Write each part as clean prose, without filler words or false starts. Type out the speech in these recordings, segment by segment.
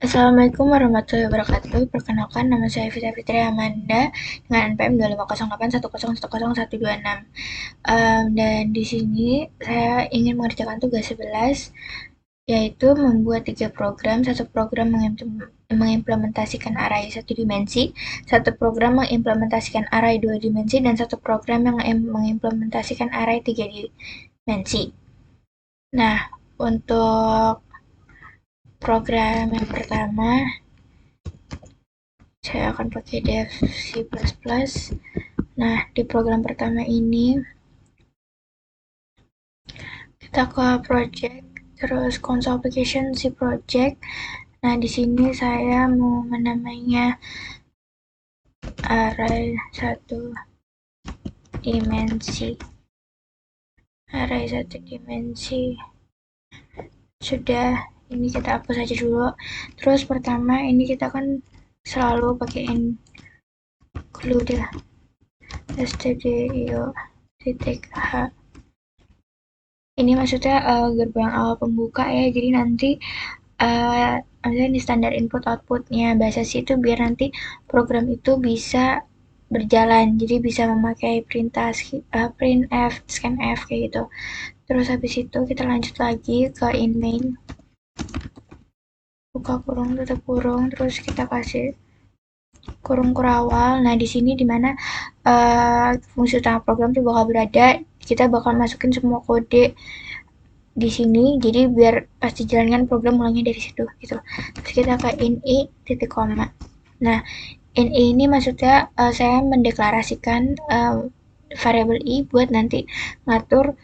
Assalamualaikum warahmatullahi wabarakatuh. Perkenalkan, nama saya Vita Fitri Amanda dengan NPM 25081010126. Dan di sini saya ingin mengerjakan tugas 11, yaitu membuat 3 program. Satu program mengimplementasikan array 1 dimensi, satu program mengimplementasikan array 2 dimensi, dan satu program yang mengimplementasikan array 3 dimensi. Nah, untuk program yang pertama, saya akan pakai dev C++. Nah, di program pertama ini kita ke project, terus console application C project. Nah, di sini saya mau menamainya array 1 dimensi. Array 1 dimensi. Sudah, ini kita hapus aja dulu. Terus pertama ini kita kan selalu pakai include stdio.h. Ini maksudnya gerbang awal pembuka ya, jadi nanti misalnya di standar input outputnya bahasa C itu biar nanti program itu bisa berjalan, jadi bisa memakai printf, scanf kayak gitu. Terus habis itu kita lanjut lagi ke in main, buka kurung tutup kurung, terus kita kasih kurung kurawal. Nah, di sini dimana fungsi utama program itu bakal berada, kita bakal masukin semua kode di sini, jadi biar pas dijalankan program mulainya dari situ gitu. Terus kita ke in i titik koma. Nah, in i ini maksudnya saya mendeklarasikan variabel i buat nanti mengatur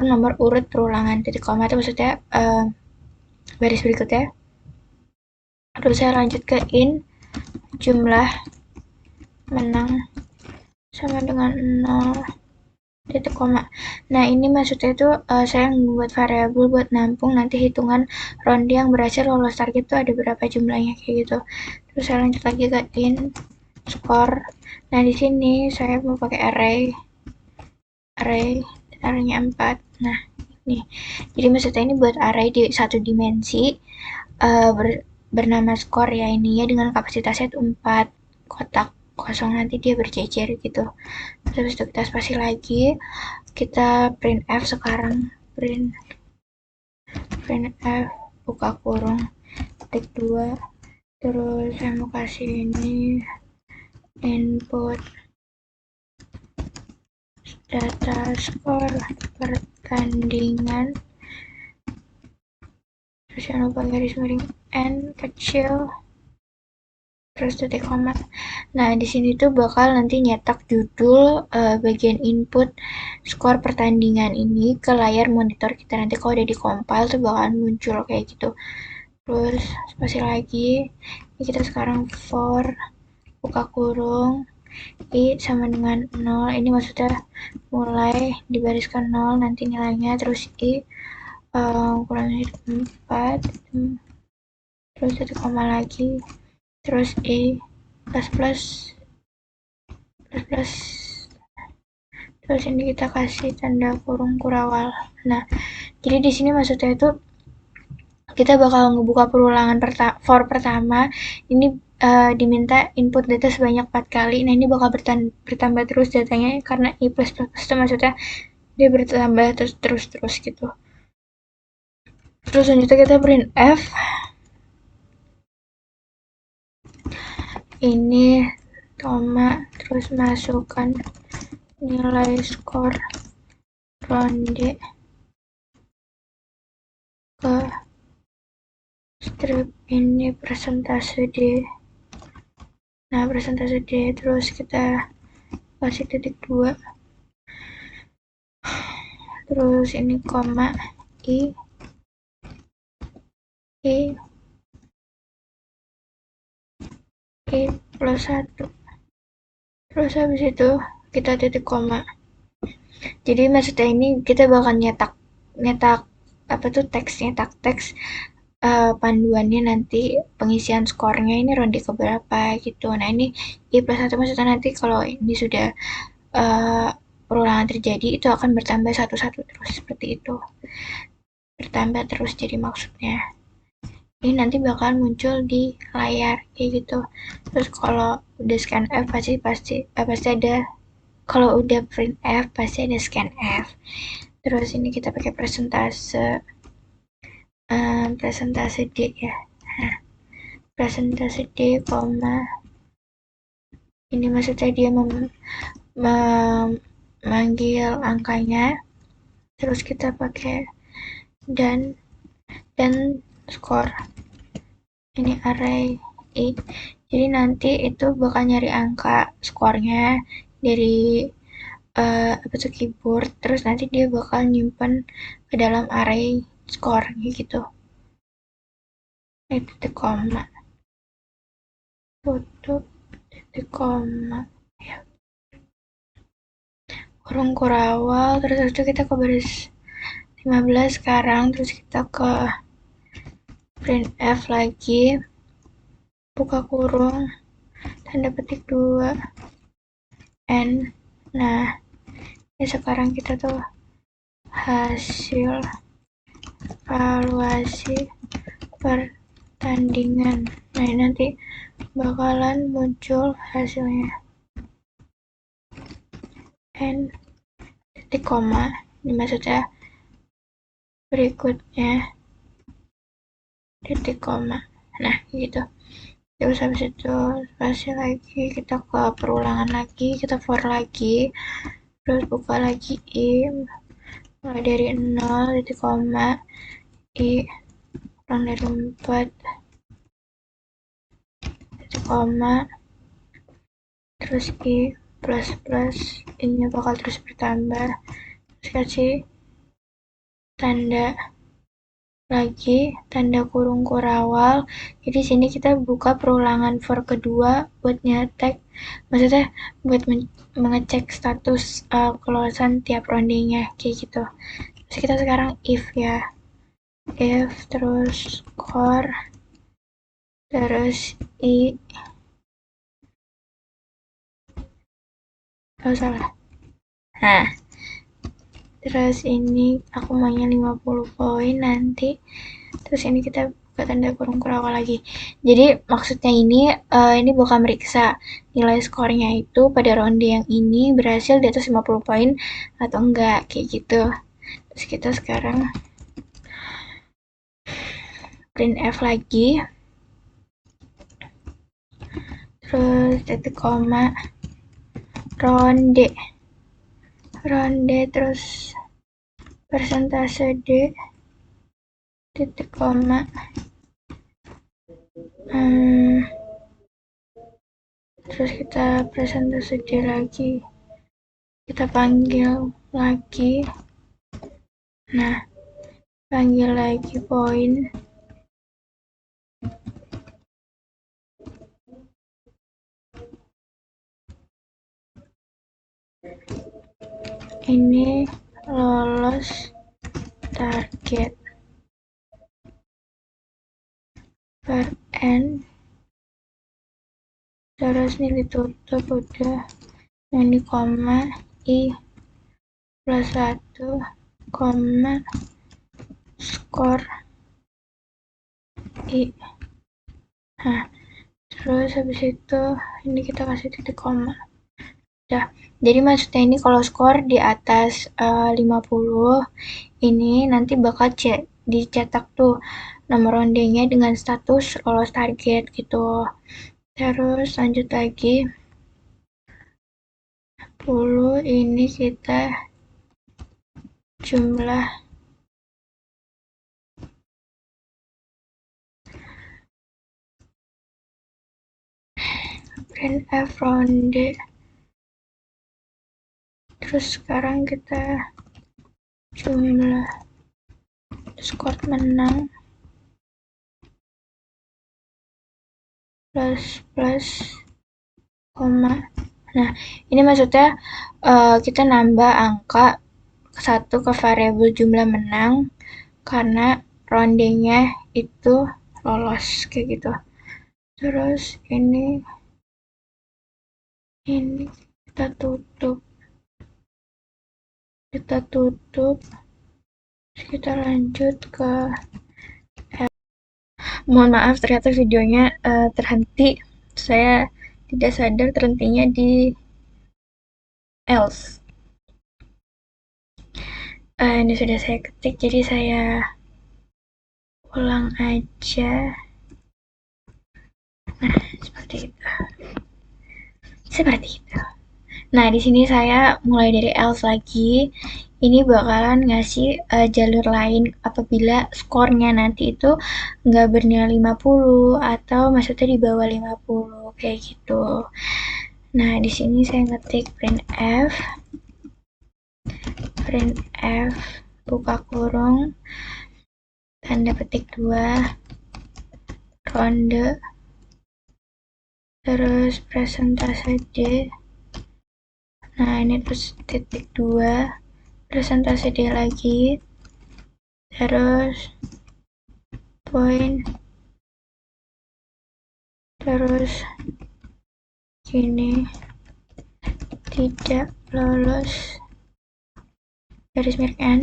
nomor urut perulangan. Titik koma itu maksudnya baris berikutnya. Terus saya lanjut ke in jumlah menang sama dengan 0 titik koma. Nah, ini maksudnya itu saya membuat variabel buat nampung nanti hitungan ronde yang berhasil lolos target itu ada berapa jumlahnya kayak gitu. Terus saya lanjut lagi ke in score. Nah, di sini saya mau pakai arraynya 4. Nah, ini. Jadi maksudnya ini buat array di 1 dimensi bernama score ya, ini ya, dengan kapasitasnya itu 4 kotak kosong, nanti dia berjejer gitu. Terus itu kita spasi lagi, kita printf sekarang, printf buka kurung titik 2. Terus saya mau kasih ini input data score pertandingan, terus jangan lupa garis miring n kecil, terus titik koma. Nah, di sini tuh bakal nanti nyetak judul bagian input skor pertandingan ini ke layar monitor kita. Nanti kalau udah dikompil tuh bakalan muncul kayak gitu. Terus spasi lagi. Ini kita sekarang for buka kurung i sama dengan 0. Ini maksudnya mulai dibariskan 0 nanti nilainya, terus i kurangnya 4, terus titik koma lagi, terus i plus plus plus, terus ini kita kasih tanda kurung kurawal. Nah, jadi di sini maksudnya itu kita bakal ngebuka perulangan for pertama ini diminta input data sebanyak 4 kali. Nah, ini bakal bertambah terus datanya karena i plus plus itu maksudnya dia bertambah terus gitu. Terus selanjutnya kita print f, ini koma, terus masukkan nilai skor ronde ke strip ini persentase D. Nah, persentase D, terus kita kasih titik 2, terus ini koma i plus 1, terus habis itu kita titik koma. Jadi maksudnya ini kita bakal nyetak apa tuh nyetak teks panduannya nanti pengisian skornya ini ronde keberapa gitu. Nah, ini i plus 1 maksudnya nanti kalau ini sudah perulangan terjadi itu akan bertambah satu-satu terus seperti itu. Bertambah terus jadi maksudnya. ini nanti bakal muncul di layar kayak gitu. Terus kalau udah scan F pasti ada, kalau udah print F pasti ada scan F. Terus ini kita pakai presentase D ya. Nah, presentase D, ini maksudnya dia memanggil angkanya, terus kita pakai dan skor. Ini array I. Jadi nanti itu bakal nyari angka skornya dari keyboard, terus nanti dia bakal nyimpen ke dalam array skor gitu. Ini titik koma, tutup, titik koma, ya. Kurung kurawal, terus itu kita ke baris 15 sekarang, terus kita ke print F lagi, buka kurung, tanda petik 2, N. Nah, ini sekarang kita tuh hasil evaluasi pertandingan. Nah, ini nanti bakalan muncul hasilnya. N titik koma, ini maksudnya berikutnya titik koma. Nah, gitu. Terus habis itu spasi lagi, kita ke perulangan lagi, kita for lagi, terus buka lagi I, mulai dari 0, titik koma, I, kurang dari 4, titik koma, terus I, plus, ini bakal terus bertambah, terus kasih tanda lagi, tanda kurung kurawal. Jadi sini kita buka perulangan for kedua buat nyetek, maksudnya buat mengecek status kelolosan tiap rondenya kayak gitu. Terus kita sekarang if ya, if terus core terus I, oh salah. Nah, terus ini aku maunya 50 poin nanti. Terus ini kita buka tanda kurung kurawal lagi. Jadi maksudnya ini bakal meriksa nilai skornya itu pada ronde yang ini berhasil di atas 50 poin atau enggak, kayak gitu. Terus kita sekarang print F lagi. Terus titik koma, ronde, terus persentase D, titik koma, terus kita presentasi D lagi, kita panggil lagi, nah panggil lagi poin, ini lolos target per N, terus ini ditutup udah, ini koma I plus 1 koma skor I. Nah, terus habis itu ini kita kasih titik koma. Udah. Jadi maksudnya ini kalau skor di atas 50, ini nanti bakal dicetak tuh nomor rondenya dengan status lolos target gitu. Terus lanjut lagi, 10 ini kita jumlah print F ronde. Terus sekarang kita jumlah skor menang plus koma. Nah, ini maksudnya kita nambah angka satu ke variabel jumlah menang karena rondenya itu lolos kayak gitu. Terus ini kita tutup, terus kita lanjut ke Mohon maaf, ternyata videonya terhenti. Saya tidak sadar terhentinya di else. Ini sudah saya ketik, jadi saya ulang aja. Nah, seperti itu. Seperti itu. Nah, di sini saya mulai dari else lagi. Ini bakalan ngasih jalur lain apabila skornya nanti itu nggak bernilai 50 atau maksudnya di bawah 50 kayak gitu. Nah, di sini saya ngetik printf buka kurung tanda petik 2 ronde terus presentase D. Nah, ini terus titik 2 presentase D lagi terus poin terus gini tidak lolos garis miring N,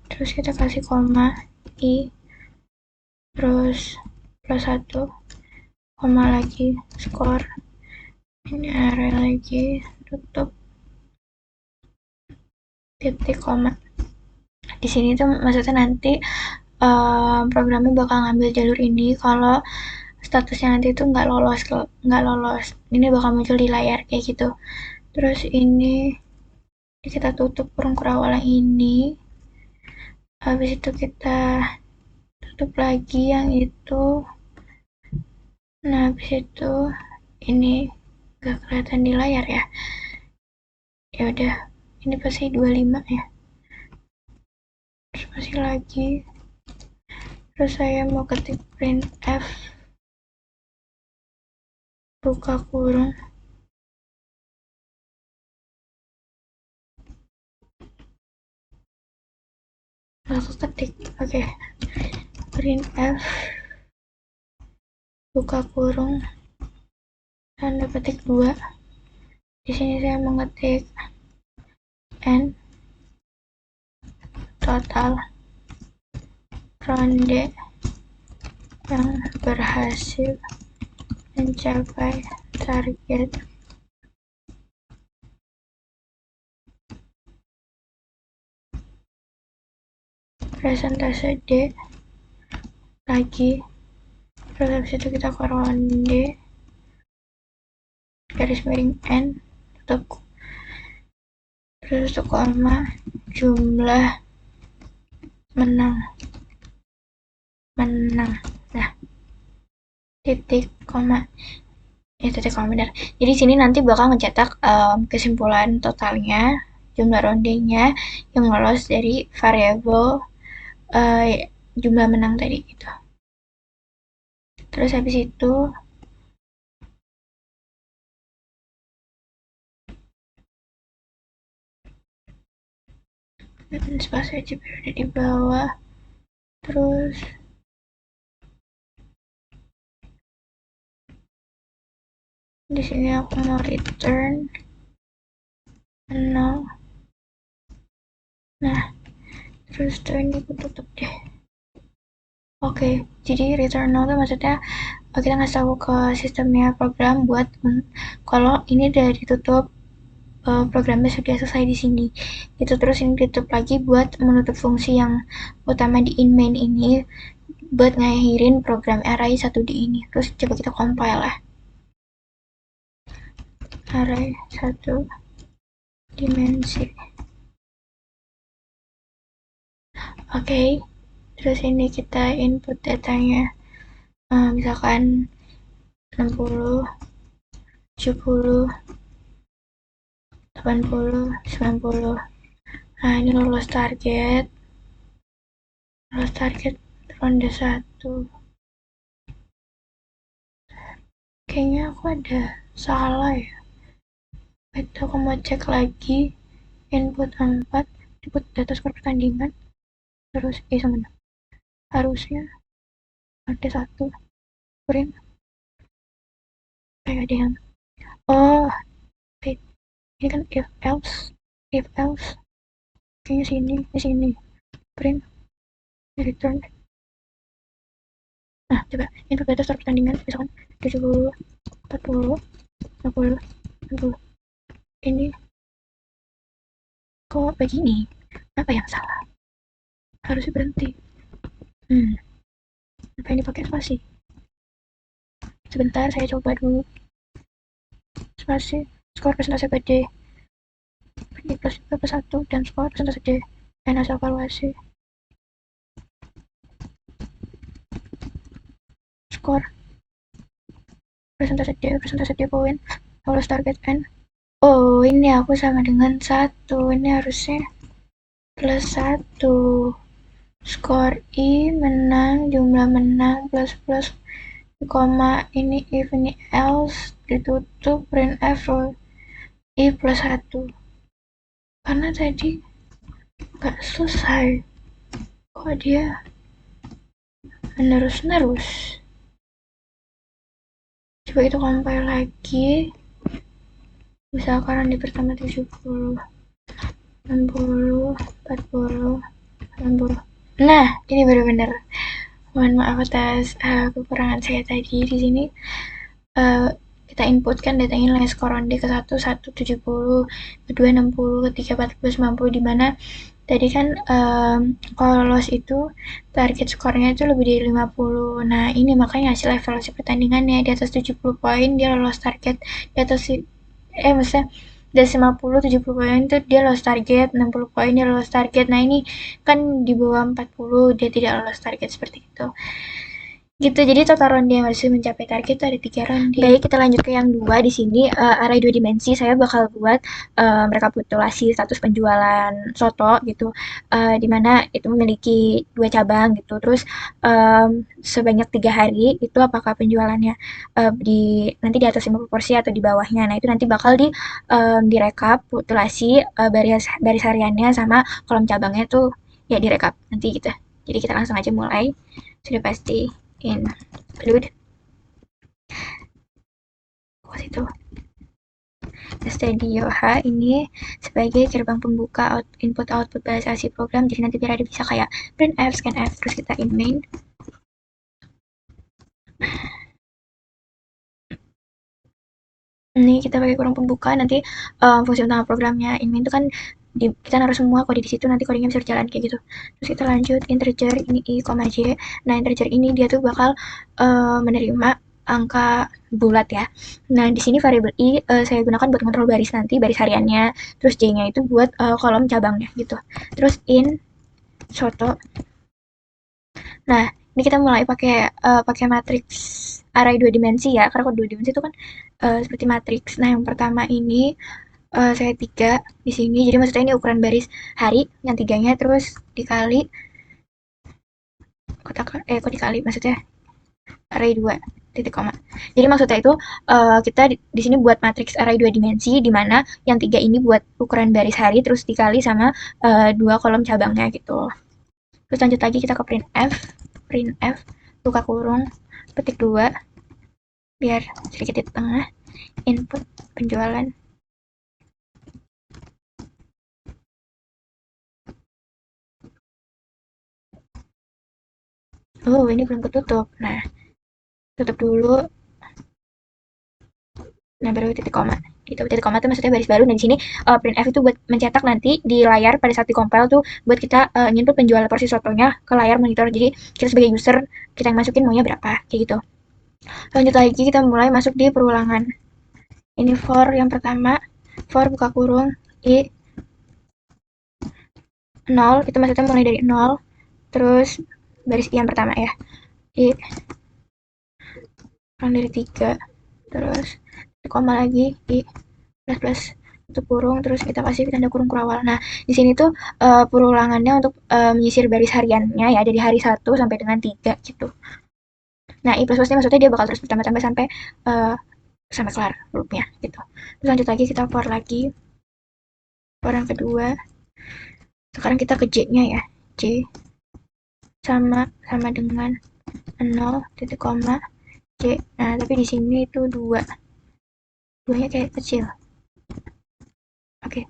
terus kita kasih koma I, terus plus 1 koma lagi skor, ini array lagi, tutup titik koma. Di sini tuh maksudnya nanti programnya bakal ngambil jalur ini kalau statusnya nanti itu nggak lolos, ini bakal muncul di layar kayak gitu. Terus ini kita tutup kurung kurawal yang ini, habis itu kita tutup lagi yang itu. Nah, habis itu ini gak kelihatan di layar ya. Ya udah, ini pasti 25 ya. Terus masih lagi. Terus saya mau ketik printf buka kurung aku ketik oke. Printf buka kurung tanda petik 2. Di sini saya mengetik n total ronde yang berhasil mencapai target presentase D lagi, terus habis itu kita ke ronde garis miring N tutup, terus itu koma jumlah menang. Nah, titik koma titik koma benar. Jadi sini nanti bakal ngecetak kesimpulan totalnya, jumlah rondenya yang lolos dari variabel jumlah menang tadi gitu. Terus habis itu spasi aja biar ada di bawah. Terus di sini aku mau return 0. Nah, terus tuh ini aku tutup deh. Oke, jadi return 0 itu maksudnya kita ngasih tahu ke sistemnya program buat kalau ini udah ditutup, programnya sudah selesai di sini. Itu terus ini ditutup lagi buat menutup fungsi yang utama di in main ini buat ngakhirin program array 1D ini. Terus coba kita compile lah. Array 1 dimensi. Oke, terus ini kita input datanya misalkan 60, 70, 80, 90. Nah, ini lolos target ronde 1. Kayaknya aku ada salah ya. Itu aku mau cek lagi input 4, input data skor pertandingan, terus sama 6. Harusnya ada 1 print kayak ada yang oh wait, ini kan if else kayaknya di sini print return. Nah, Coba input data start pertandingan misalkan 70, 40, 50, 60. Ini kok begini? Apa yang salah? Harusnya berhenti. Apa ini pakai spasi? Sebentar, saya coba dulu. Spasi, skor presentasi PD. PD plus 1 dan skor presentasi D. Dan hasil evaluasi. Skor presentasi D poin. Lolos target N. Oh, ini aku sama dengan 1. Ini harusnya plus 1. Skor I menang, jumlah menang, plus koma ini if ini else ditutup print F I plus 1. Karena tadi nggak selesai, kok dia menerus-nerus. Coba itu compile lagi, misalkan di pertama 70, 60, 40, 60. Nah, ini benar-benar mohon maaf atas kekurangan saya tadi di sini. Kita inputkan datanya nilai skor ronde ke 1, 1, 70, ke 2, 60, ke 3, 40, 90, di mana tadi kan kalau lolos itu target skornya itu lebih dari 50. Nah, ini makanya hasil evaluasi pertandingannya di atas 70 poin dia lolos target, di atas maksudnya dari 50 70 poin itu dia lolos target, 60 poin dia lolos target. Nah, ini kan di bawah 40 dia tidak lolos target seperti itu. Gitu, jadi total ronde yang harus mencapai target itu ada 3 ronde. Baik, kita lanjut ke yang 2. Di sini array 2 dimensi saya bakal buat rekapitulasi status penjualan soto gitu, di mana itu memiliki 2 cabang gitu. Terus sebanyak 3 hari itu apakah penjualannya di nanti di atas 50 porsi atau di bawahnya. Nah, itu nanti bakal direkapitulasi baris hariannya sama kolom cabangnya tuh ya direkap nanti gitu. Jadi kita langsung aja mulai. Sudah pasti include itu Studio H ini sebagai gerbang pembuka input output balisasi program, jadi nanti biar ada bisa kayak print F, scan F, terus kita in main. Ini kita pakai kurung pembuka, nanti fungsi utama programnya in main itu kan kita naruh semua kode di situ, nanti kodenya bisa berjalan kayak gitu. Terus kita lanjut integer ini I, J. Nah, integer ini dia tuh bakal menerima angka bulat ya. Nah, di sini variabel I saya gunakan buat kontrol baris nanti, baris hariannya. Terus J-nya itu buat kolom cabangnya gitu. Terus in soto. Nah, ini kita mulai pakai matriks array 2 dimensi ya. Karena kalau 2 dimensi itu kan seperti matriks. Nah, yang pertama ini saya 3 di sini. Jadi maksudnya ini ukuran baris hari yang 3-nya terus dikali kok dikali maksudnya array 2 titik koma. Jadi maksudnya itu kita di sini buat matriks array 2 dimensi di mana yang 3 ini buat ukuran baris hari terus dikali sama 2 kolom cabangnya gitu. Terus lanjut lagi kita ke print F buka kurung petik 2 biar sedikit di tengah input penjualan. Oh, ini belum ketutup. Nah, tutup dulu. Nah, baru titik koma. Gitu, titik koma itu maksudnya baris baru. Nah, di sini printf itu buat mencetak nanti di layar pada saat di-compile tuh buat kita input penjualan porsi sotonya ke layar monitor. Jadi, kita sebagai user, kita yang masukin maunya berapa, kayak gitu. Lanjut lagi, kita mulai masuk di perulangan. Ini for yang pertama, for buka kurung, I 0, itu maksudnya mulai dari 0, terus baris I yang pertama ya. I kurang dari 3, terus koma lagi, I plus tutup kurung, terus kita kasih tanda kurung kurawal. Nah, di sini tuh perulangannya untuk menyisir baris hariannya ya dari hari 1 sampai dengan 3 gitu. Nah, I plus plusnya maksudnya dia bakal terus bertambah-tambah sampai kelar loopnya gitu. Terus lanjut lagi kita for lagi. For yang kedua. Sekarang kita ke J-nya ya. J sama dengan 0 titik koma J. Nah, tapi di sini itu 2. 2-nya kayak kecil. Oke.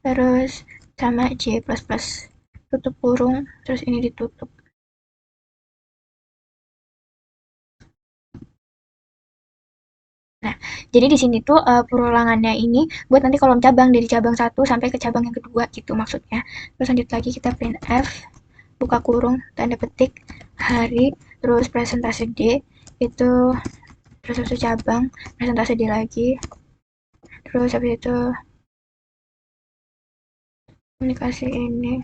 Terus sama J plus plus tutup kurung, terus ini ditutup. Jadi di sini tuh perulangannya ini buat nanti kolom cabang dari cabang satu sampai ke cabang yang kedua gitu maksudnya. Terus lanjut lagi kita print F, buka kurung, tanda petik, hari, terus presentase D, itu terus satu cabang, presentase D lagi, terus habis itu ini kasih ini,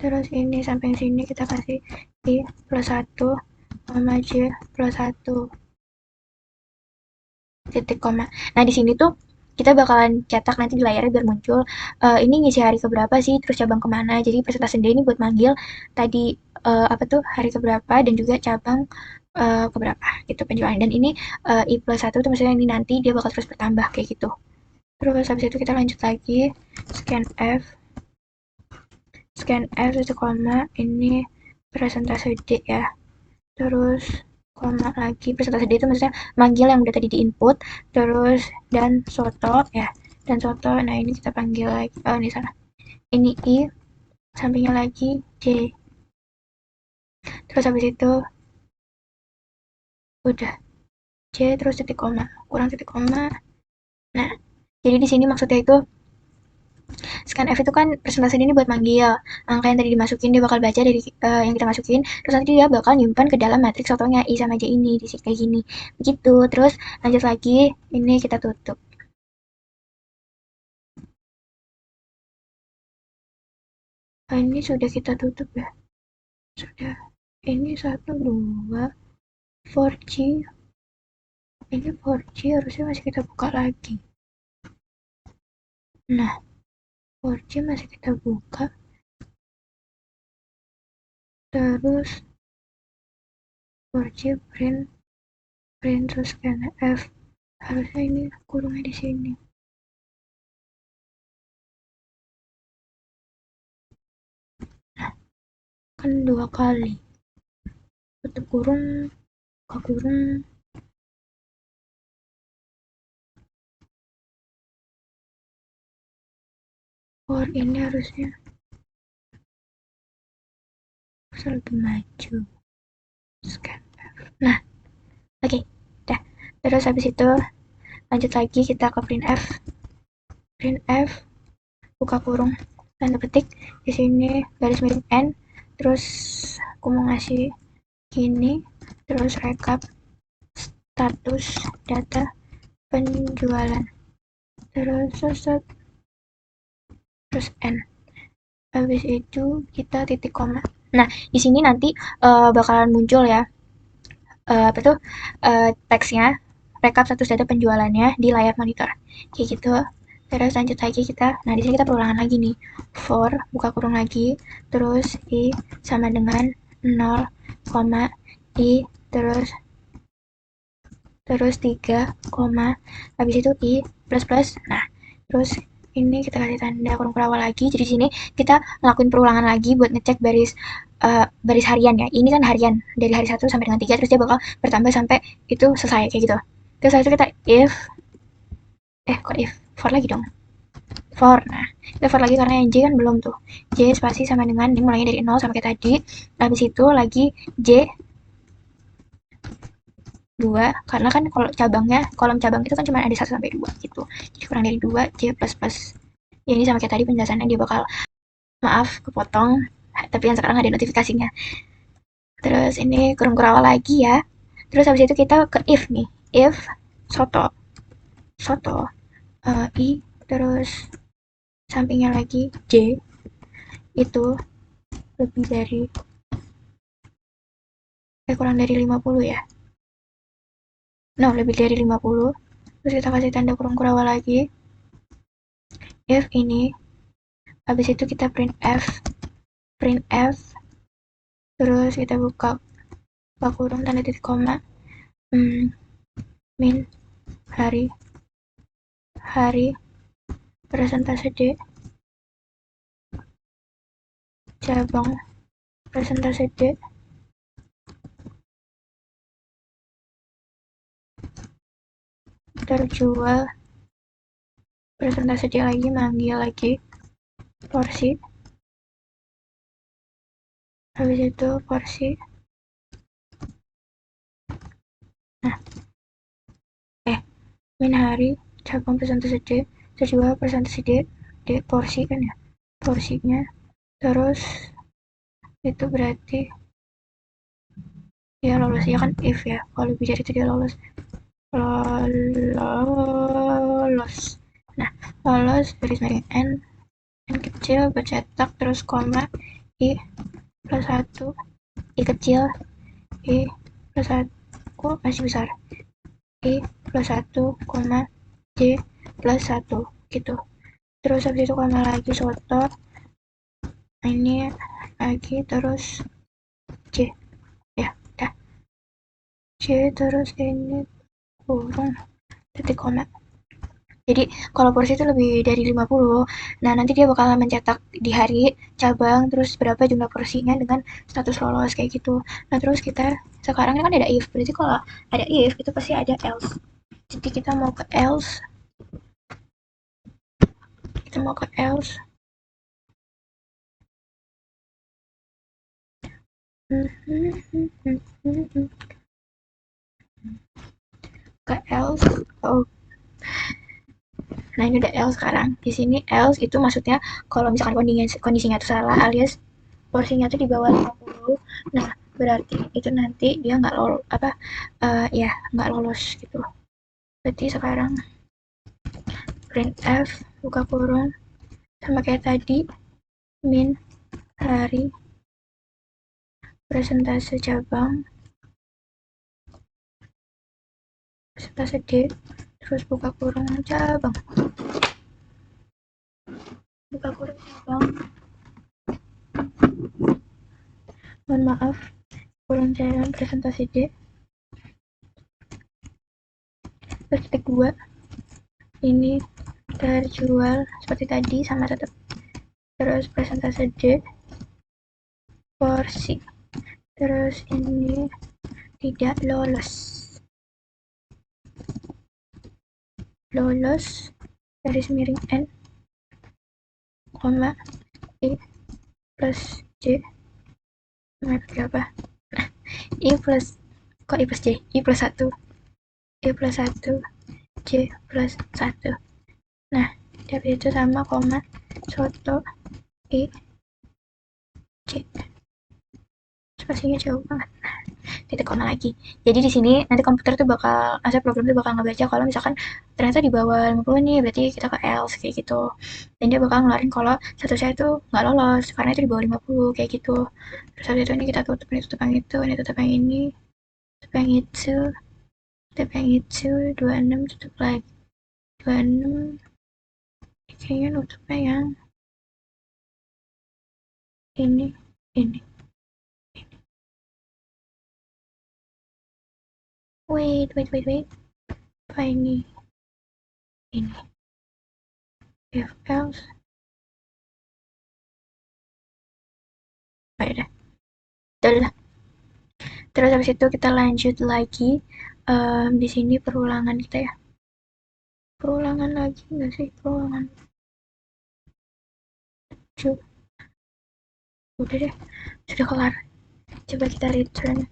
terus ini sampai sini kita kasih I plus 1 sama J plus 1 titik koma. Nah di sini tuh kita bakalan cetak nanti di layarnya biar muncul ini ngisi hari keberapa sih, terus cabang kemana. Jadi presentasi sendiri ini buat manggil tadi apa tuh hari keberapa dan juga cabang keberapa gitu penjualan. Dan ini I plus 1 tuh maksudnya ini nanti dia bakal terus bertambah kayak gitu. Terus habis itu kita lanjut lagi scan F, satu koma, ini presentase D ya. Terus koma lagi presentasi D itu maksudnya manggil yang udah tadi di input, terus dan soto ya, dan soto. Nah ini kita panggil lagi, oh ini salah, ini I, sampingnya lagi J, terus habis itu udah J terus titik koma, kurang titik koma. Nah jadi di sini maksudnya itu scan F itu kan presentasi ini buat manggil angka yang tadi dimasukin, dia bakal baca dari yang kita masukin, terus nanti dia bakal nyimpan ke dalam matriks fotonya I sama J ini di sini kayak gini begitu. Terus lanjut lagi ini kita tutup. Nah, ini sudah kita tutup ya, sudah. Ini 1 2 4G, ini 4G harusnya masih kita buka lagi. Nah 4G masih kita buka, terus 4G print, terus scan F, harusnya ini kurungnya di sini. Nah kan 2 kali tutup kurung, buka kurung. For ini harusnya lebih maju, scan F. Nah oke dah. Terus habis itu lanjut lagi kita ke print F, buka kurung, tanda petik, di sini garis miring N, terus aku mau ngasih gini, terus rekap status data penjualan, terus terus N. Habis itu kita titik koma. Nah, di sini nanti bakalan muncul ya apa tuh teksnya, rekap status data penjualannya di layar monitor kayak gitu. Terus lanjut lagi kita, nah di sini kita perulangan lagi nih, for buka kurung lagi, terus I sama dengan 0, I, terus 3, habis itu I plus plus. Nah terus ini kita kasih tanda kurung per awal lagi. Jadi sini kita ngelakuin perulangan lagi buat ngecek baris harian ya. Ini kan harian dari hari 1 sampai dengan 3, terus dia bakal bertambah sampai itu selesai kayak gitu. Terus setelah itu kita kok if for lagi dong, for. Nah kita for lagi karena yang J kan belum tuh, J spasi sama dengan ini mulainya dari 0 sampai kayak tadi. Habis itu lagi J 2, karena kan kalau cabangnya, kolom cabang itu kan cuma ada 1 sampai 2 gitu. Jadi kurang dari 2 J plus plus. Ya ini sama kayak tadi penjelasannya, dia bakal, maaf kepotong, tapi yang sekarang ada notifikasinya. Terus ini kurung kurawal lagi ya. Terus habis itu kita ke if nih, if soto, I, terus sampingnya lagi J, itu lebih dari kurang dari 50 ya. No, lebih dari 50. Terus kita kasih tanda kurung kurawal lagi. If ini, habis itu kita print F, terus kita buka kurung tanda titik koma, min hari presentase D, cabang presentase D, terjual presentase D lagi, manggil lagi porsi, habis itu porsi. Nah min hari, cabang persentase D, terus juga persentase D porsi kan ya, porsinya. Terus itu berarti ya lolos ya kan, if ya, kalau lebih dari itu dia lolos. Lolos. Nah, lolos garis miring N kecil bercetak terus koma I plus 1 I kecil I plus 1 masih besar I plus 1 koma J plus 1 gitu. Terus habis itu koma lagi soto, ini lagi terus C ya udah C terus ini kurung titik koma. Jadi kalau porsi itu lebih dari 50, nah nanti dia bakal mencetak di hari cabang terus berapa jumlah porsinya dengan status lolos kayak gitu. Nah terus kita sekarang kan ada if, berarti kalau ada if itu pasti ada else. Jadi kita mau ke else, ke else. Oh, nah ini udah else sekarang. Di sini else itu maksudnya kalau misalkan kondisinya itu salah alias porsinya tuh di bawah 50, nah berarti itu nanti dia nggak lolos apa ya nggak lolos gitu. Berarti sekarang printf buka kurung sama kayak tadi, min hari presentase cabang presentase D terus buka kurung cabang cabang, mohon maaf, kurung cabang presentasi D terus titik 2 ini terjual seperti tadi sama tetap, terus presentase D porsi, terus ini tidak lolos garis miring N koma I plus J berapa I plus kok I plus J I plus 1 J plus 1. Nah dari itu sama koma soto I C, spasinya jauh banget, titik koma lagi. Jadi di sini nanti komputer tuh bakal, program tuh bakal ngebaca kalau misalkan ternyata di bawah 50 nih, berarti kita ke else kayak gitu. Dan dia bakal ngeluarin kalau statusnya itu nggak lolos karena itu di bawah 50 kayak gitu. Terus habis itu ini kita tutup yang itu, ini tutup yang ini, tutup yang itu, tutup yang itu, 26 tutup lagi, 26 kayaknya nutupnya yang ini, ini. Wait. Apa ini? Ini. If else. Oh, ya udah. Terus habis itu kita lanjut lagi. Di sini perulangan kita ya. Perulangan lagi nggak sih? Perulangan. Coba. Udah deh. Sudah kelar. Coba kita return.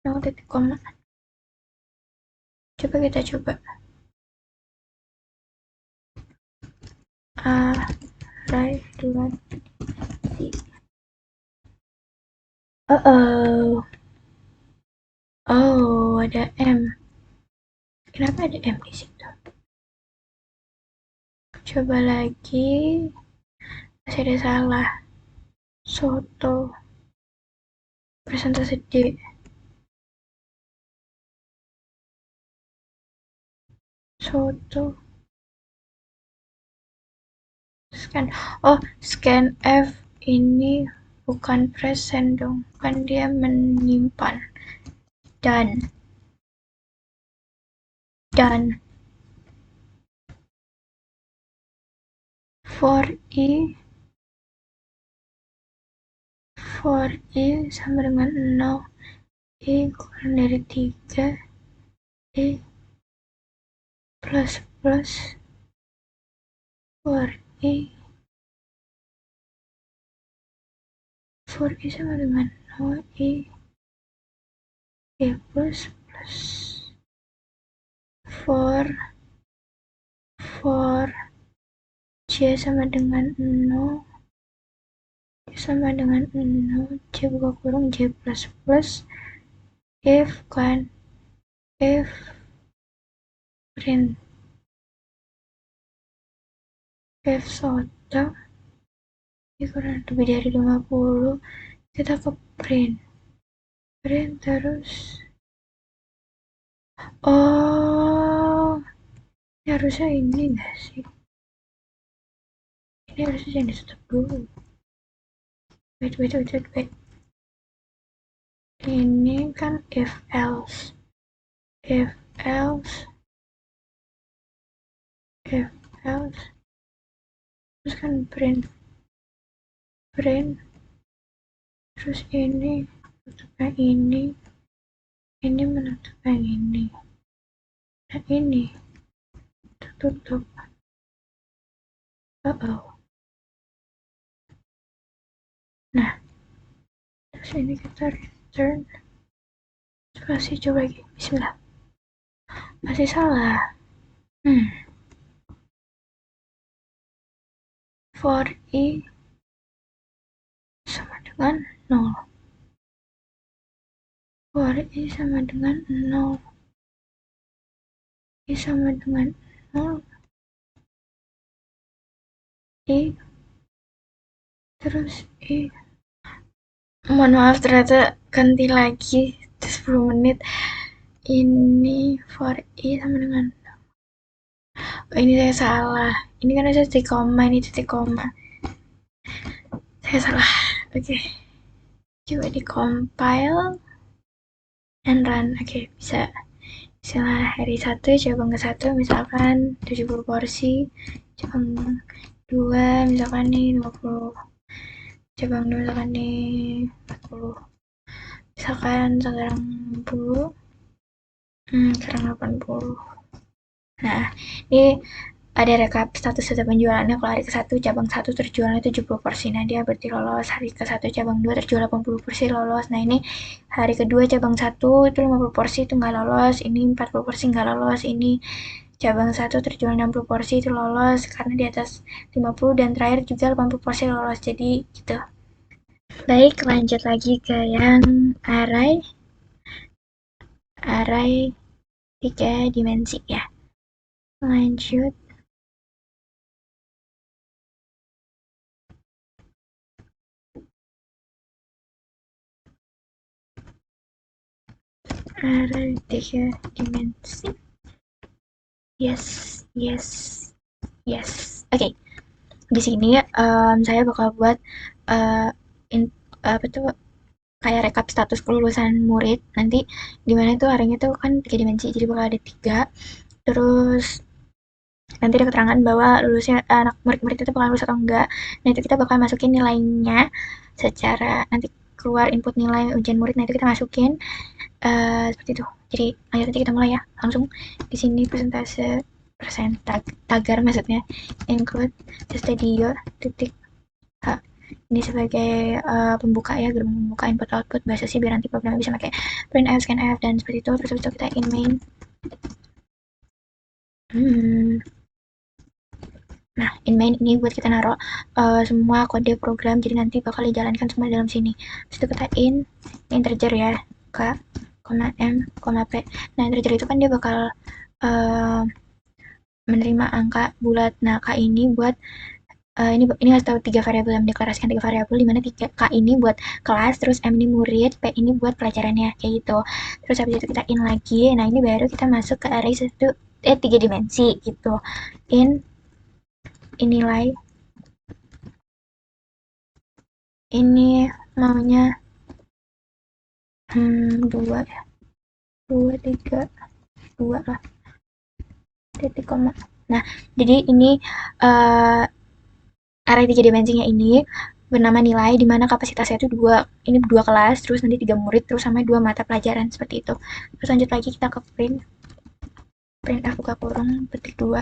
No titik koma. Coba kita coba. Right, dua, tiga. Oh, ada M. Kenapa ada M di situ? Coba lagi. Masih ada salah. Soto. Presentase D. Soto. Scan F ini bukan present dong, kan dia menyimpan. Dan for i sama dengan 0, i kurang dari 3, i plus for i sama dengan 0, i plus for for J sama dengan 0, sama dengan 0, J buka kurung, J plus plus, if kan, if print, if soto, kurang lebih dari 50, kita ke print terus, oh, ini harusnya ini enggak sih? Ini harusnya jangan ditutup dulu. Wait. Ini kan if else, if else, if else, terus kan print, terus ini tutup yang ini menutup yang ini, dan ini tertutup. Nah, terus ini kita return. Kasih coba lagi. Bismillah. Masih salah. For i sama dengan 0. For i sama dengan 0. I sama dengan 0. I terus i. Mohon maaf, ternyata ganti lagi 10 menit. Ini for i sama dengan, oh, ini saya salah. Ini kan ada titik koma, ini titik koma. Saya salah. Oke. Coba di compile and run. Oke, bisa. Misalnya hari 1 cabang ke 1 misalkan 70 porsi, cabang 2 misalkan nih 20, cabang 2 misalkan nih 40, misalkan sekarang 60, sekarang 80. Nah, ini ada rekap status data penjualannya. Kalau hari ke-1 cabang 1 terjualnya 70 porsi, nah dia berarti lolos. Hari ke-1 cabang 2 terjual 80 porsi, lolos. Nah ini hari kedua cabang 1 itu 50 porsi itu nggak lolos, ini 40 porsi nggak lolos, ini cabang 1 terjual 60 porsi itu lolos karena di atas 50, dan terakhir juga 80 porsi lolos. Jadi gitu. Baik, lanjut lagi ke yang array 3 dimensi ya. Lanjut. Array 3 dimensi. Yes. Oke. Di sini saya bakal buat apa tuh, kayak rekap status kelulusan murid. Nanti dimana tuh arahnya tuh kan 3 dimensi, jadi bakal ada 3. Terus nanti ada keterangan bahwa lulusnya anak murid-murid itu bakal lulus atau enggak. Nah itu kita bakal masukin nilainya secara nanti keluar input nilai ujian murid. Nah itu kita masukin seperti itu. Jadi lanjut aja, kita mulai ya. Langsung di sini tagar maksudnya include studio titik h. Ini sebagai pembuka ya, gerbang pembuka input output bahasa sih, biar nanti programnya bisa pakai printf, scanf, dan seperti itu. Terus habis itu kita in main. Nah, in main ini buat kita naruh semua kode program, jadi nanti bakal dijalankan semua dalam sini. Terus itu kita integer ya, k, m, p. Nah, integer itu kan dia bakal menerima angka bulat. Nah, k ini buat ini harus tahu 3 variabel, yang mendeklarasikan 3 variabel, dimana 3 k ini buat kelas, terus m ini murid, p ini buat pelajarannya, kayak gitu. Terus habis itu kita in lagi. Nah, ini baru kita masuk ke array 3 dimensi gitu. Nilai ini maunya 2 ya, 2 lah, titik koma. Nah, jadi ini array 3 dimensinya ini bernama nilai, di mana kapasitasnya itu 2, ini 2 kelas, terus nanti 3 murid, terus sama 2 mata pelajaran, seperti itu. Terus lanjut lagi kita ke printf buka kurung petik 2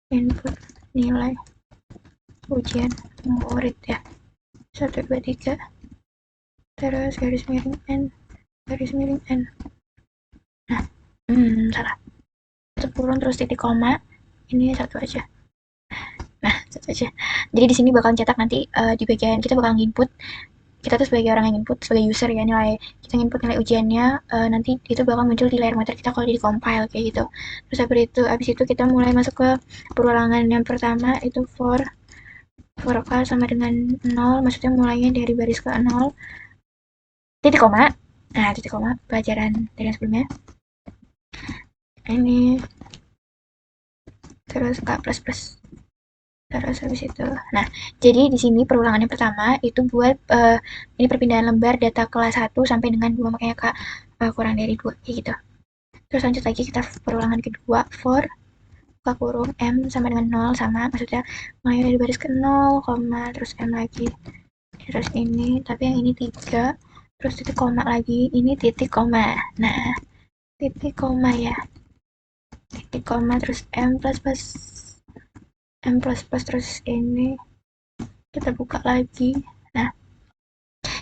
input nilai ujian murid ya, 1, 2, 3, terus garis miring n. Nah, salah. kurung terus titik koma, ini satu aja. Nah, satu aja. Jadi di sini bakal cetak nanti di bagian kita bakal input, kita tuh sebagai orang yang input, sebagai user ya, nilai kita input nilai ujiannya, nanti itu bakal muncul di layar monitor kita kalau di compile kayak gitu. Terus habis itu kita mulai masuk ke perulangan yang pertama, itu for k sama dengan 0, maksudnya mulainya dari baris ke 0, titik koma. Nah, titik koma pelajaran dari yang sebelumnya. Ini terus k plus plus. Terus habis itu. Nah, jadi di sini perulangan yang pertama itu buat ini perpindahan lembar data kelas 1 sampai dengan 2, makanya Kak kurang dari 2 kayak gitu. Terus lanjut lagi kita perulangan kedua for buka kurung M sama dengan 0 sama, maksudnya mulai dari baris ke 0, terus M lagi. Terus ini, tapi yang ini 3, terus titik koma lagi, ini titik koma. Nah, titik koma ya. Titik koma terus M plus plus terus ini kita buka lagi. Nah,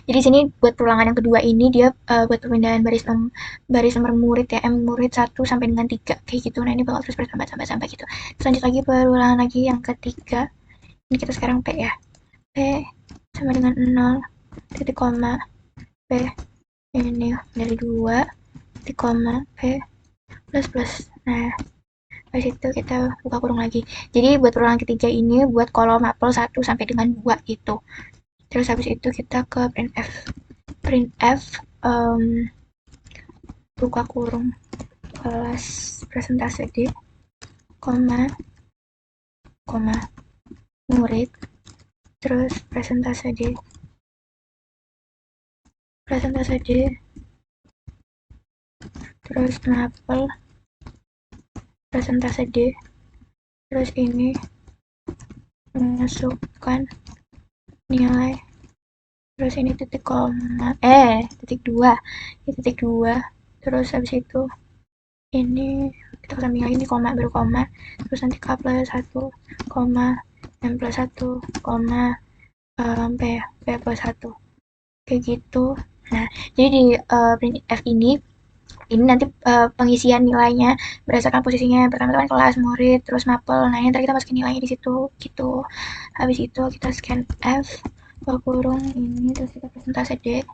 jadi sini buat perulangan yang kedua ini dia buat pemindahan baris nomor murid ya, M murid 1 sampai dengan 3 kayak gitu. Nah, ini bakal terus bertambah sampai gitu. Terus lanjut lagi perulangan lagi yang ketiga. Ini kita sekarang P ya. P sama dengan 0 titik koma P ini dari 2 titik koma P plus plus. Nah, habis itu kita buka kurung lagi. Jadi buat perulangan ketiga ini buat kolom mapel 1 sampai dengan 2 gitu. Terus habis itu kita ke printf. Printf buka kurung kelas presentase D, koma murid, terus presentase D terus mapel presentase D, terus ini masukkan nilai, terus ini titik koma titik 2, terus habis itu ini kita sambil lagi ini koma, baru koma, terus nanti K plus 1, koma, M plus 1, koma, P plus 1 kayak gitu. Nah, jadi di printf ini nanti pengisian nilainya berdasarkan posisinya. Pertama kan kelas, murid, terus mapel. Nah, ini ntar kita masukin nilainya di situ gitu. Habis itu kita scan F, buka kurung ini, terus kita presentase D,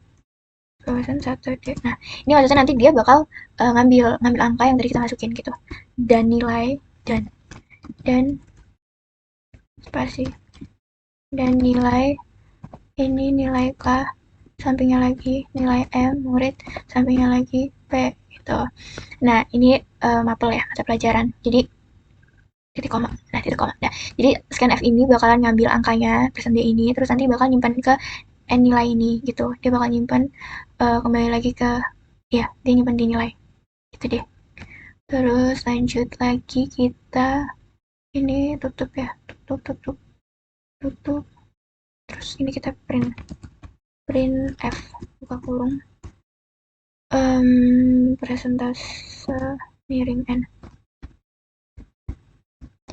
satu D. Nah, ini maksudnya nanti dia bakal ngambil angka yang tadi kita masukin gitu. Dan nilai dan spasi dan nilai ini nilai K, sampingnya lagi nilai M murid, sampingnya lagi P gitu. Nah, ini mapel ya, mata pelajaran. Jadi titik koma. Nah, jadi scan F ini bakalan ngambil angkanya persen D ini, terus nanti bakal nyimpan ke N nilai ini gitu. Dia bakal nyimpan kembali lagi ke dia nyimpan di nilai. Gitu deh. Terus lanjut lagi kita ini tutup ya. Tutup. Terus ini kita print F buka kurung presentase miring N.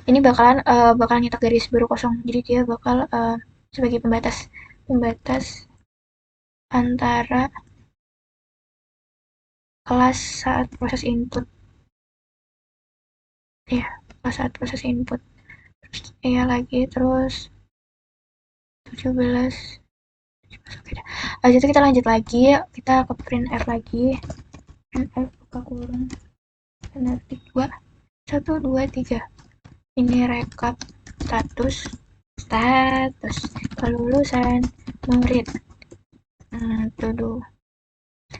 Ini bakal nyetak garis baru kosong, jadi dia bakal sebagai pembatas antara kelas saat proses input terus lagi terus 17. Habis itu kita lanjut lagi, kita ke print F lagi. Print F buka kurung penerbit 2 1 2 3. Ini rekap status kelulusan murid. Tuh 2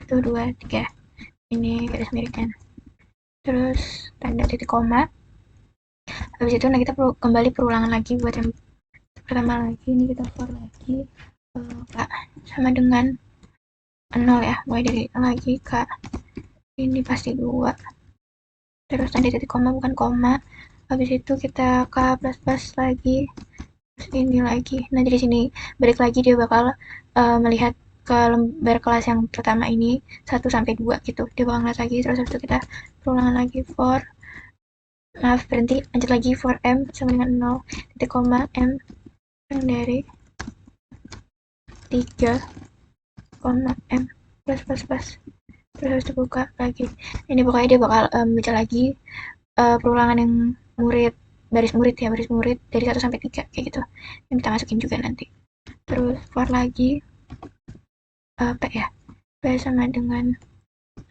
3. Ini garis miring kan. Terus tanda titik koma. Habis itu kita kembali perulangan lagi buat yang pertama lagi. Ini kita for lagi Kak sama dengan 0 ya, mulai dari lagi Kak ini pasti 2, terus tanda titik koma bukan koma. Habis itu kita K plus plus lagi, terus ini lagi. Nah, dari sini balik lagi dia bakal melihat ke lembar kelas yang pertama ini 1 sampai 2 gitu. Dia bakal ngeliat lagi, terus habis itu kita perulangan lagi for berhenti, lanjut lagi for M sama dengan 0 titik koma M yang dari 3 koma M plus plus plus, terus habis itu buka lagi. Ini pokoknya dia bakal baca lagi perulangan yang murid, baris murid ya, baris murid dari 1 sampai 3 kayak gitu. Yang kita masukin juga nanti. Terus for lagi P ya. P sama dengan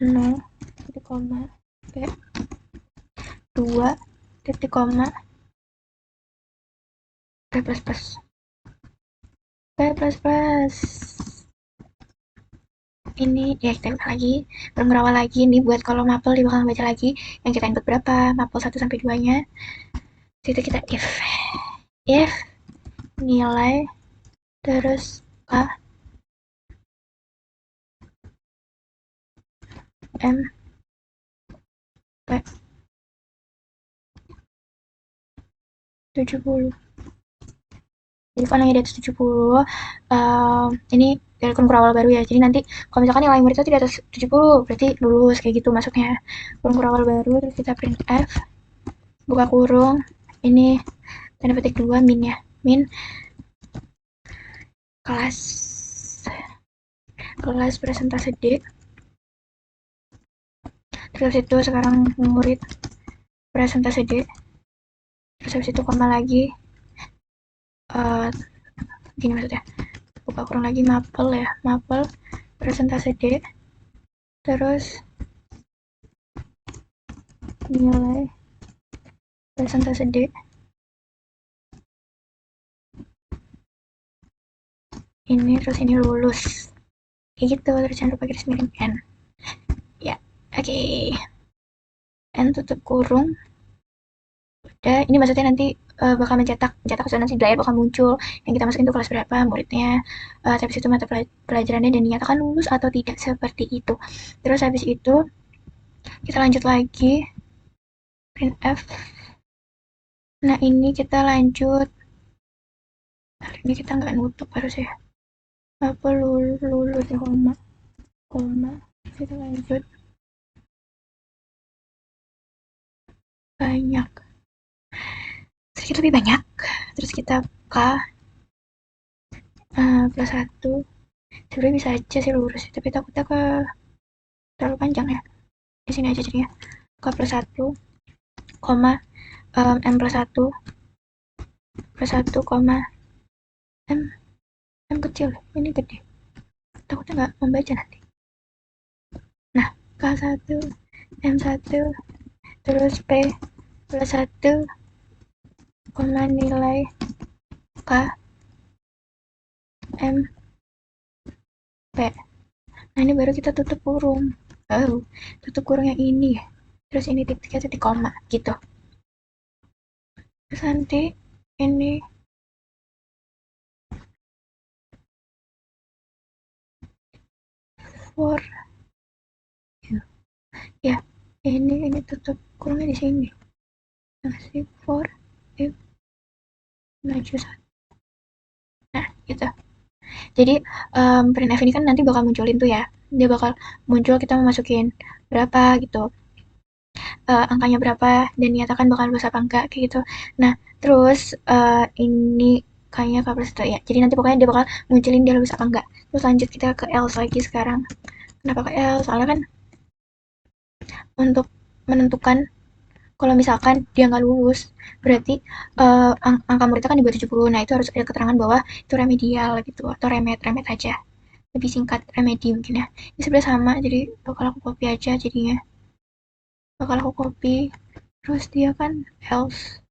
0, titik koma, P 2, titik koma, P plus plus. P plus plus. Ini ya kita buka lagi, berawal lagi nih buat kalau mapel dia bakal baca lagi yang kita input berapa, mapel 1 sampai 2-nya. Situ kita if nilai terus K M P 70. Jadi kalau nilai di atas 70, ini dari kurung awal baru ya. Jadi nanti kalau misalkan nilai murid itu di atas 70, berarti lulus kayak gitu masuknya. Kurung awal baru, terus kita print F, buka kurung, ini tanda petik 2 min ya. Min kelas presentase D. Terus itu sekarang murid presentase D. Terus habis itu koma lagi, gini maksudnya, buka kurung lagi mapel ya, mapel presentase D. Terus nilai presentase D ini, terus ini lulus kayak gitu. Terus jangan lupa garis miring N ya. Oke, N tutup kurung. Udah, ini maksudnya nanti bakal mencetak nanti di layar bakal muncul yang kita masukin itu kelas berapa muridnya, habis itu mata pelajarannya dan dinyatakan lulus atau tidak seperti itu. Terus habis itu kita lanjut lagi printf. Nah ini kita lanjut, ini kita nggak nutup harus ya, apa lulus ya, koma kita lanjut banyak, sedikit lebih banyak. Terus kita K plus 1. Sebenarnya bisa aja sih lurus, tapi takutnya terlalu panjang ya. Di sini aja jadinya. K plus 1, koma, M plus 1, plus 1, koma, M kecil, ini gede. Takutnya nggak membaca nanti. Nah, K1, M1, terus P plus 1, koma nilai K, M, P. Nah, ini baru kita tutup kurung. Tutup kurung yang ini. Terus ini titiknya titik koma, gitu. Terus nanti ini for ya, ini tutup kurungnya di sini. Masih for if maju 1. Nah, gitu. Jadi printf ini kan nanti bakal munculin tuh ya. Dia bakal muncul kita mau masukin berapa gitu. Angkanya berapa dan nyatakan bakal lulus apa enggak kayak gitu. Nah, terus ini kayaknya K plus itu ya. Jadi nanti pokoknya dia bakal munculin dia lulus apa enggak. Terus lanjut kita ke else lagi sekarang. Kenapa ke else? Soalnya kan untuk menentukan kalau misalkan dia nggak lulus, berarti angka muridnya kan di bawah 70. Nah, itu harus ada keterangan bahwa itu remedial gitu atau remet aja. Lebih singkat remedi mungkin ya. Ini sebenarnya sama, jadi bakal aku copy aja jadinya. Bakal aku copy. Terus dia kan else.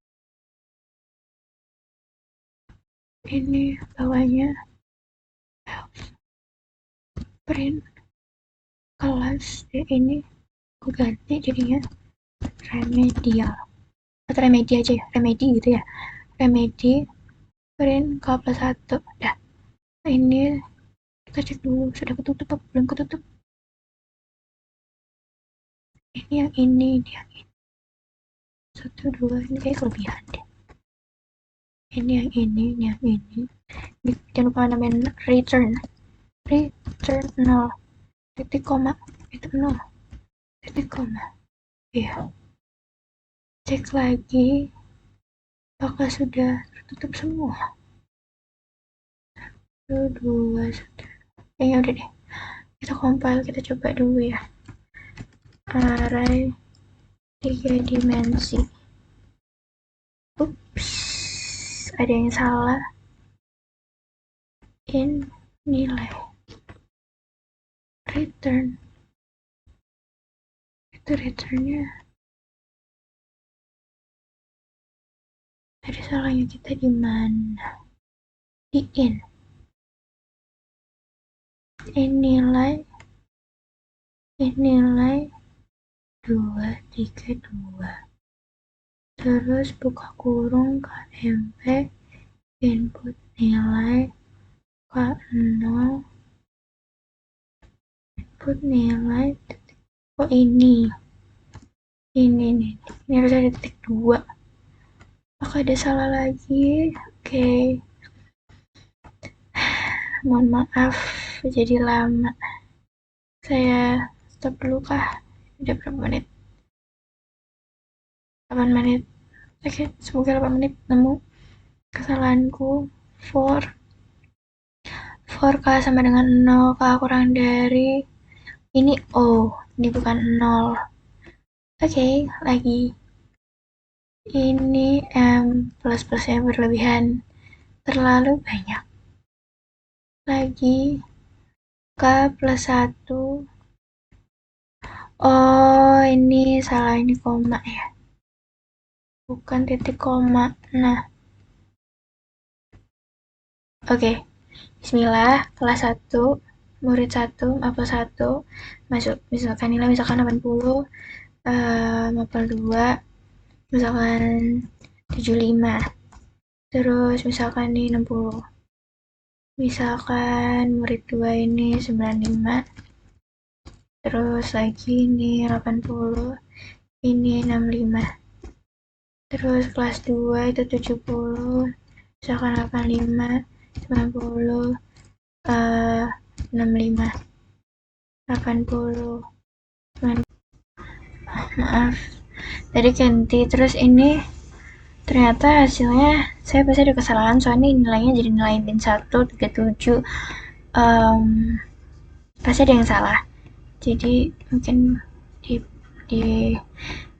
Ini bawahnya else. Print kelas ini aku ganti jadinya remedial. Atau remedi aja ya, remedi gitu ya. Remedi print K plus 1. Dah. Nah, ini kita cek dulu sudah ketutup apa belum ketutup. Ini yang ini, yang ini. 1, 2, ini kayak kelebihan deh. Ini yang ini, yang ini. Jangan lupa namain return. Return 0. Titik koma. Itu 0. Titik koma. Iya. Cek lagi. Apakah sudah tertutup semua? 1, 2, 1. Kayaknya udah deh. Kita compile, kita coba dulu ya. Array 3 dimensi. Ups, ada yang salah. In nilai return. Itu returnnya. Tadi salahnya kita di mana? Di in. In nilai 232. Terus buka kurung KMP input nilai K0 input nilai titik. Oh ini harus ada titik 2. Apakah ada salah lagi? Oke. Mohon maaf jadi lama. Saya stop dulu kah? Udah berapa menit? 8 menit. Oke, semoga 8 menit nemu kesalahanku. For K sama dengan 0, K kurang dari ini O, ini bukan 0. Oke, lagi. Ini M plus-plusnya berlebihan, terlalu banyak. Lagi K plus 1. Oh, ini salah, ini koma ya. Bukan titik koma. Nah. Oke. Bismillah, kelas 1, murid 1, mapel 1, masuk. Misalkan nilai 80, mapel 2, misalkan 75. Terus misalkan ini 60. Misalkan murid 2 ini 95. Terus lagi ini 80, ini 65. Terus kelas 2 itu 70, misalkan 85, 90, 65, 80. Maaf, tadi ganti. Terus ini ternyata hasilnya saya pasti ada kesalahan, soalnya nilainya jadi nilai min 137. Pasti ada yang salah, jadi mungkin di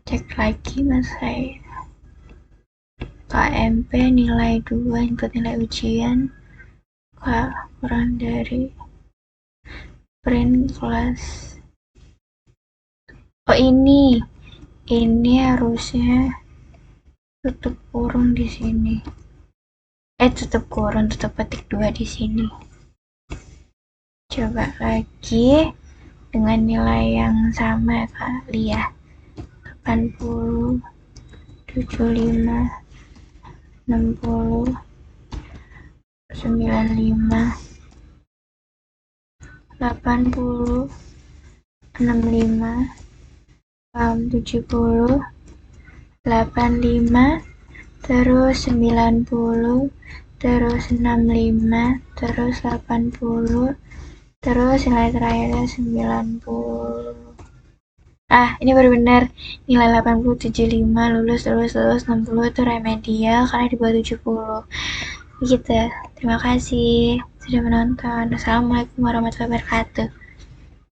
cek lagi. Mas saya KMP nilai 2 input nilai ujian K kurang dari print kelas. Oh ini harusnya tutup kurung di sini. Tutup kurung, tutup petik 2 di sini. Coba lagi dengan nilai yang sama kali ya. 80, 75, 60, 95, 80, 65, 70, 85, terus 90, terus 65, terus 80, terus nilai terakhirnya 90. Ini baru benar. Nilai 80, 75, lulus, 60 itu remedial karena di bawah 70. Begitu. Terima kasih sudah menonton. Assalamualaikum warahmatullahi wabarakatuh.